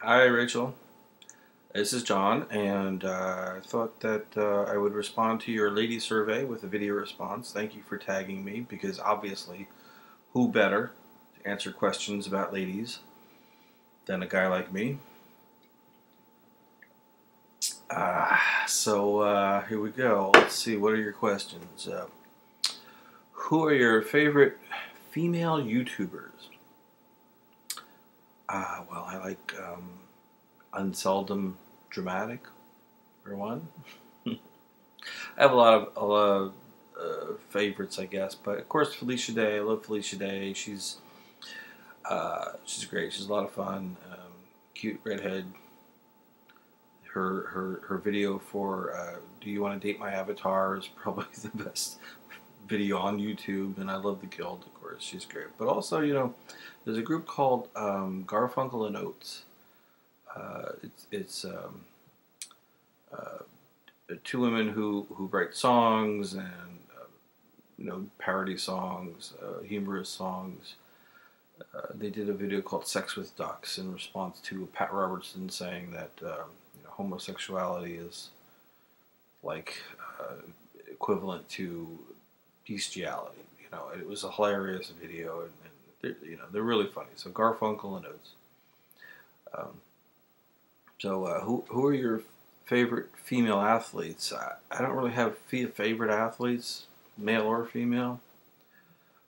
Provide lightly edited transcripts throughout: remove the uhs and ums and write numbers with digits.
Hi, Rachel. This is John, and I thought that I would respond to your lady survey with a video response. Thank you for tagging me, because obviously, who better to answer questions about ladies than a guy like me? Here we go. Let's see, what are your questions? Who are your favorite female YouTubers? Well, I like Unseldomdramatic, for one. I have a lot of favorites, I guess, but of course Felicia Day. I love Felicia Day. She's great. She's a lot of fun. Cute redhead. Her video for "Do You Want to Date My Avatar" is probably the best video on YouTube, and I love the Guild, of course. She's great. But also, there's a group called Garfunkel and Oates. It's uh, two women who write songs and parody songs, humorous songs. They did a video called "Sex with Ducks" in response to Pat Robertson saying that homosexuality is like equivalent to bestiality. It was a hilarious video, and they're really funny. So Garfunkel and Oates. Um, who are your favorite female athletes? I don't really have favorite athletes, male or female.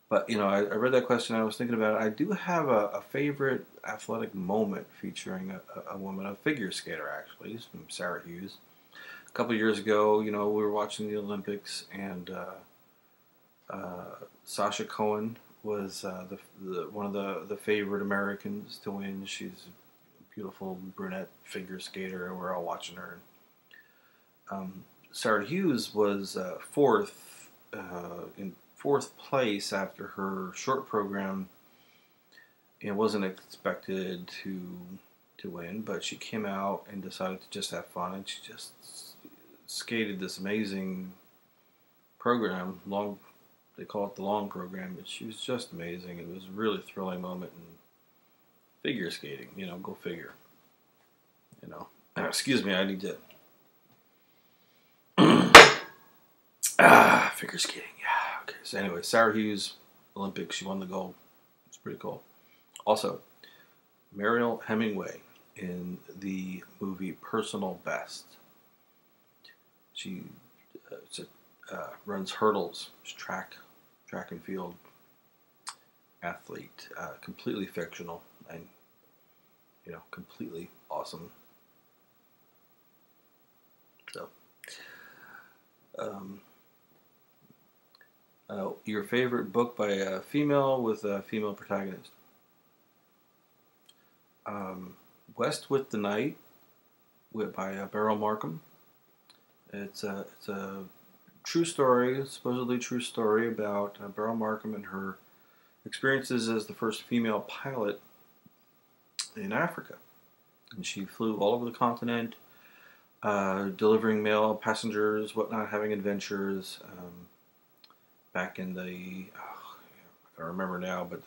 But I read that question. I was thinking about it. I do have a favorite athletic moment featuring a woman, a figure skater actually, from Sarah Hughes. A couple years ago, we were watching the Olympics, and Sasha Cohen was one of the favorite Americans to win. She's a beautiful brunette figure skater, and we're all watching her. Sarah Hughes was in fourth place after her short program, and wasn't expected to win, but she came out and decided to just have fun, and she just skated this amazing program. They call it the long program, but she was just amazing. It was a really thrilling moment in figure skating. Go figure. Excuse me, I need to. Figure skating. Yeah. Okay. So anyway, Sarah Hughes, Olympics. She won the gold. It's pretty cool. Also, Mariel Hemingway in the movie Personal Best. She runs hurdles. She's track and field athlete. Completely fictional and completely awesome. So. Your favorite book by a female with a female protagonist? West with the Night by Beryl Markham. It's a true story, supposedly true story about Beryl Markham and her experiences as the first female pilot in Africa. And she flew all over the continent, delivering mail, passengers, whatnot, having adventures. Back in I don't remember now, but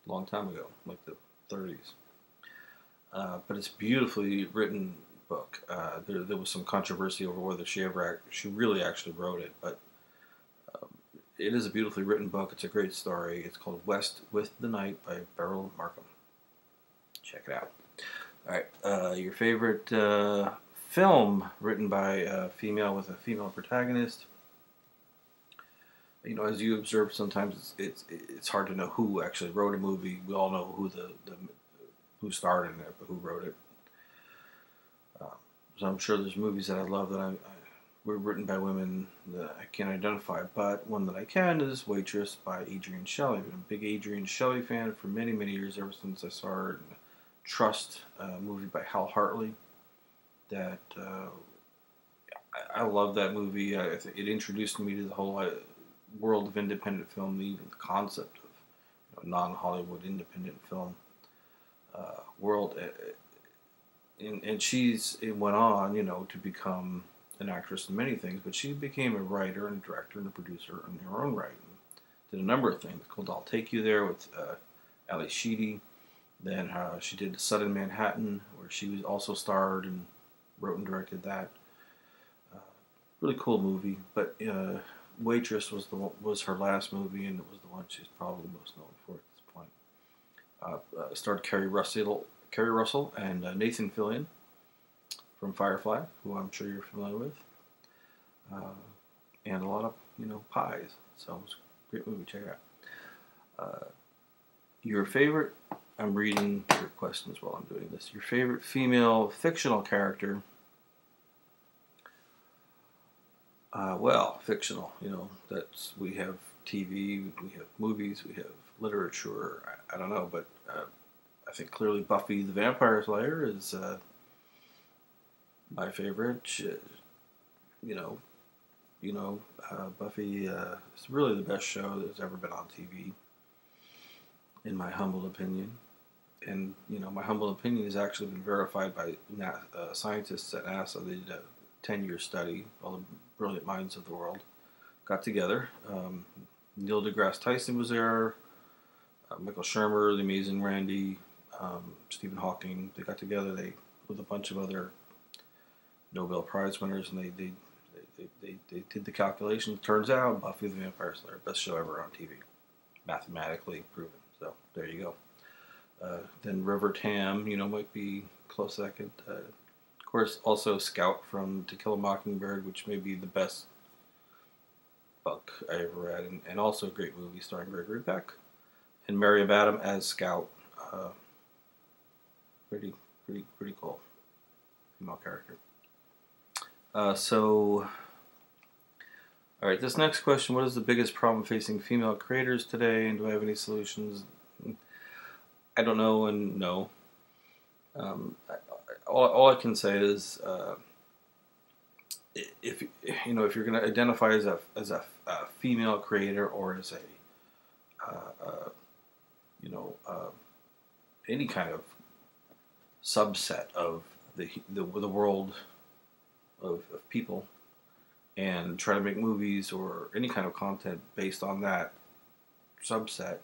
long time ago, like the 30s. But it's a beautifully written book. There was some controversy over whether she really actually wrote it, but it is a beautifully written book. It's a great story. It's called West with the Night by Beryl Markham. Check it out. All right, your favorite film written by a female with a female protagonist? As you observe, sometimes it's hard to know who actually wrote a movie. We all know who starred in it, but who wrote it. So I'm sure there's movies that I love that were written by women that I can't identify. But one that I can is Waitress by Adrienne Shelly. I've been a big Adrienne Shelly fan for many, many years, ever since I saw her in Trust, movie by Hal Hartley. That I love that movie. It introduced me to the whole world of independent film, even the concept of non-Hollywood independent film world. And it went on, to become an actress in many things, but she became a writer and a director and a producer in her own right. And did a number of things called "I'll Take You There" with Ali Sheedy. Then she did Sudden Manhattan, where she was also starred and wrote and directed that. Uh, really cool movie, but Waitress was her last movie, and it was the one she's probably most known for at this point. Starred Kerry Russell, and Nathan Fillion from Firefly, who I'm sure you're familiar with, uh, and a lot of pies. So it's a great movie. Check it out. Your favorite. I'm reading your questions while I'm doing this. Your favorite female fictional character. Well, fictional. We have TV, we have movies, we have literature. I don't know, but I think clearly Buffy the Vampire Slayer is my favorite. Buffy is really the best show that's ever been on TV, in my humble opinion. And my humble opinion has actually been verified by scientists at NASA. They did a 10-year study. All the brilliant minds of the world got together. Neil deGrasse Tyson was there. Michael Shermer, the amazing Randy, Stephen Hawking. They got together. With a bunch of other Nobel Prize winners, and they did the calculation. Turns out, Buffy the Vampire Slayer, best show ever on TV, mathematically proven. So there you go. Then River Tam, might be close second. Of course, also Scout from To Kill a Mockingbird, which may be the best book I ever read, and also a great movie starring Gregory Peck. And Mary Adam as Scout, pretty cool female character. All right, this next question: what is the biggest problem facing female creators today, and do I have any solutions? I don't know, and no. All I can say is, if you're going to identify as a female creator, or as any kind of subset of the world of people, and try to make movies or any kind of content based on that subset,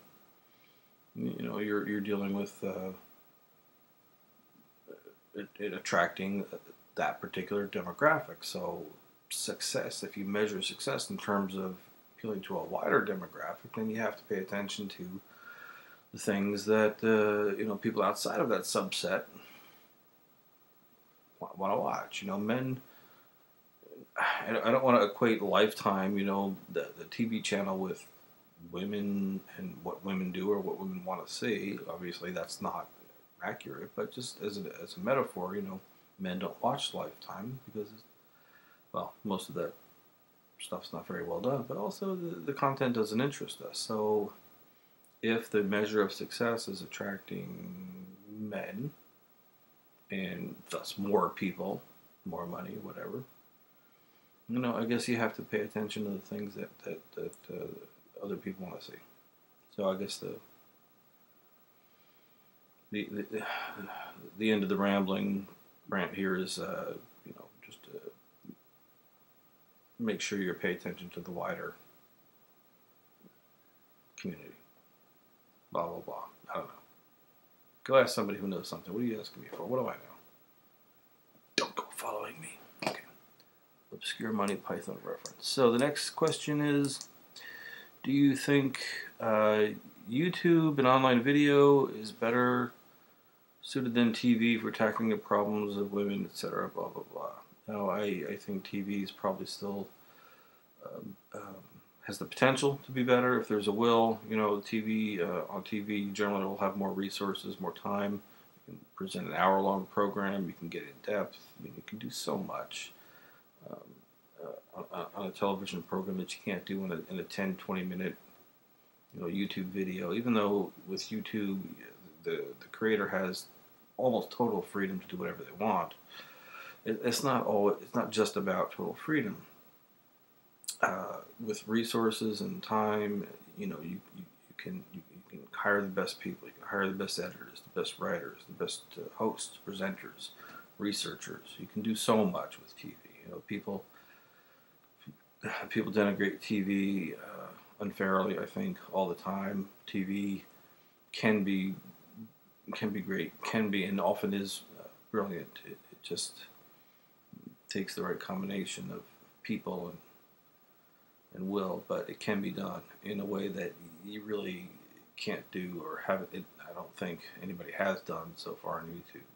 you're dealing with it attracting that particular demographic. So success, if you measure success in terms of appealing to a wider demographic, then you have to pay attention to the things that people outside of that subset want to watch. Men. I don't want to equate Lifetime, the TV channel, with women and what women do or what women want to see. Obviously, that's not accurate, but just as a metaphor, men don't watch Lifetime because, well, most of that stuff's not very well done, but also the content doesn't interest us. So if the measure of success is attracting men, and thus more people, more money, whatever, I guess you have to pay attention to the things that other people want to see. So I guess the end of the rant here is just make sure you pay attention to the wider community. Blah blah blah. I don't know. Go ask somebody who knows something. What are you asking me for? What do I know? Don't go following me. Okay. Obscure Monty Python reference. So the next question is, do you think YouTube and online video is better suited than TV for tackling the problems of women, etc., blah, blah, blah? Now, I think TV is probably still has the potential to be better if there's a will. On TV, you generally will have more resources, more time. You can present an hour-long program. You can get in depth. You can do so much on a television program that you can't do in a 10, 20-minute YouTube video. Even though with YouTube, the creator has almost total freedom to do whatever they want. It's not just about total freedom. With resources and time, you can hire the best people. You can hire the best editors, the best writers, the best hosts, presenters, researchers. You can do so much with TV. People denigrate TV unfairly, I think, all the time. TV can be can be great, can be, and often is brilliant. It just takes the right combination of people and will, but it can be done in a way that you really can't do or haven't. I don't think anybody has done so far on YouTube.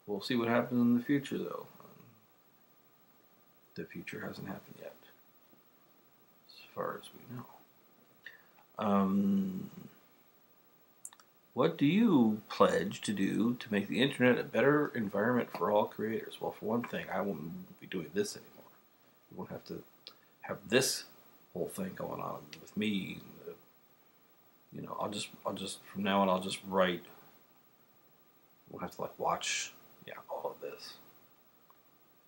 We'll see what happens in the future, though. The future hasn't happened yet, as far as we know. What do you pledge to do to make the internet a better environment for all creators? Well, for one thing, I won't be doing this anymore. You won't have to have this whole thing going on with me. I'll just from now on, I'll just write. We'll have to watch, all of this.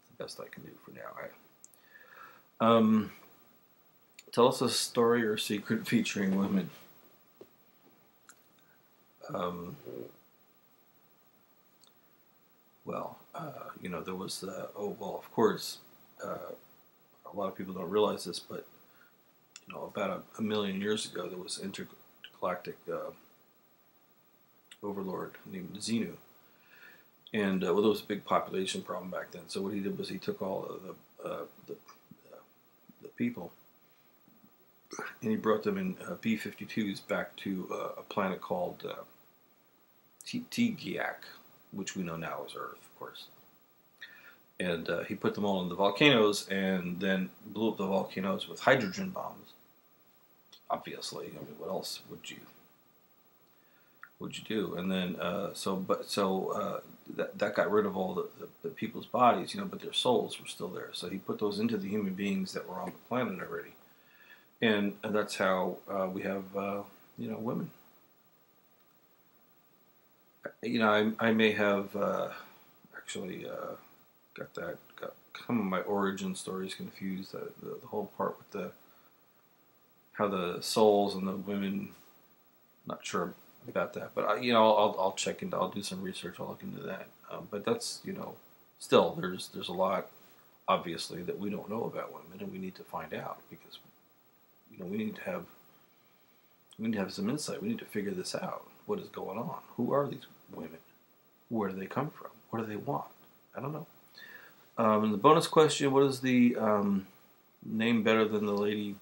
It's the best I can do for now. Tell us a story or secret featuring women. There was of course, a lot of people don't realize this, but about a million years ago, there was intergalactic overlord named Xenu, and there was a big population problem back then. So what he did was he took all of the people, and he brought them in B-52s back to a planet called Tigiak, which we know now as Earth, of course. And he put them all in the volcanoes, and then blew up the volcanoes with hydrogen bombs. Obviously, I mean, what else would you do? And then that got rid of all the people's bodies, but their souls were still there. So he put those into the human beings that were on the planet already, and that's how we have women. I may have actually got some of my origin stories confused. The whole part with how the souls and the women. Not sure about that, but I'll check into. I'll do some research. I'll look into that. But that's still there's a lot obviously that we don't know about women, and we need to find out because we need to have some insight. We need to figure this out. What is going on? Who are these women? Where do they come from? What do they want? I don't know. And the bonus question: what is the name better than the lady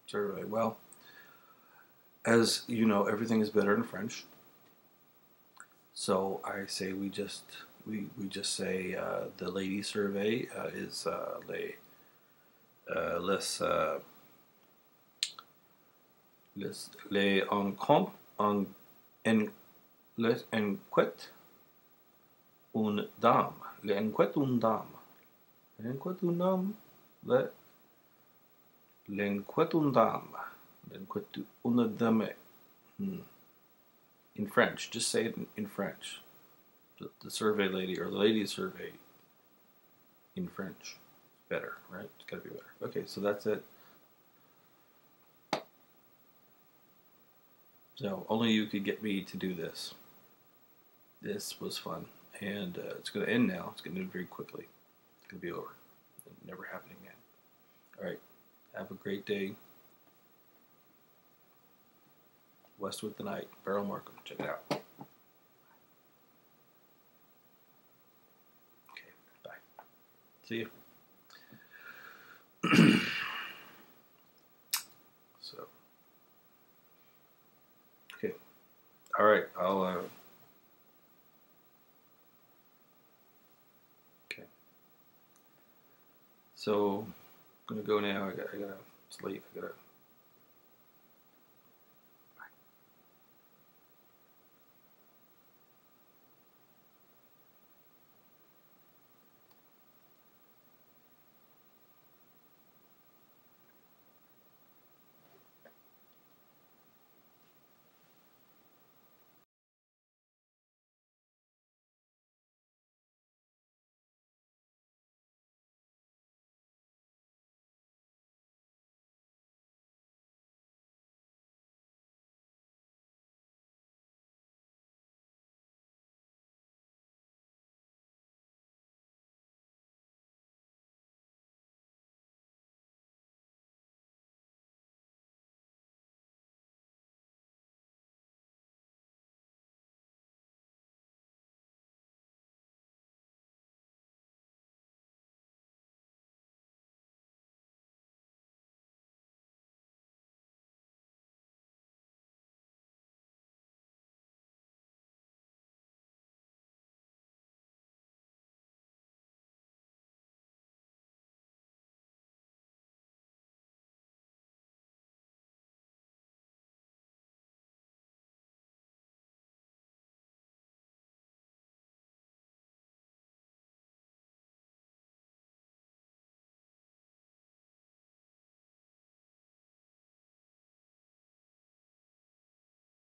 survey? Well, as you know, everything is better in French. So I say we just say the lady survey is les enquête une dame. Les enquête une dame. L'enquête une dame. L'enquête une dame. L'enquête une dame. In French. Just say it in French. The survey lady or the lady survey in French. Better, right? It's got to be better. Okay, so that's it. So only you could get me to do this. This was fun. And it's going to end now. It's going to end very quickly. It's going to be over. It'll never happen again. All right. Have a great day. West with the Night. Beryl Markham. Check it out. Okay. Bye. See you. So. Okay. All right. I'll... So, I'm gonna go now. I gotta sleep. I gotta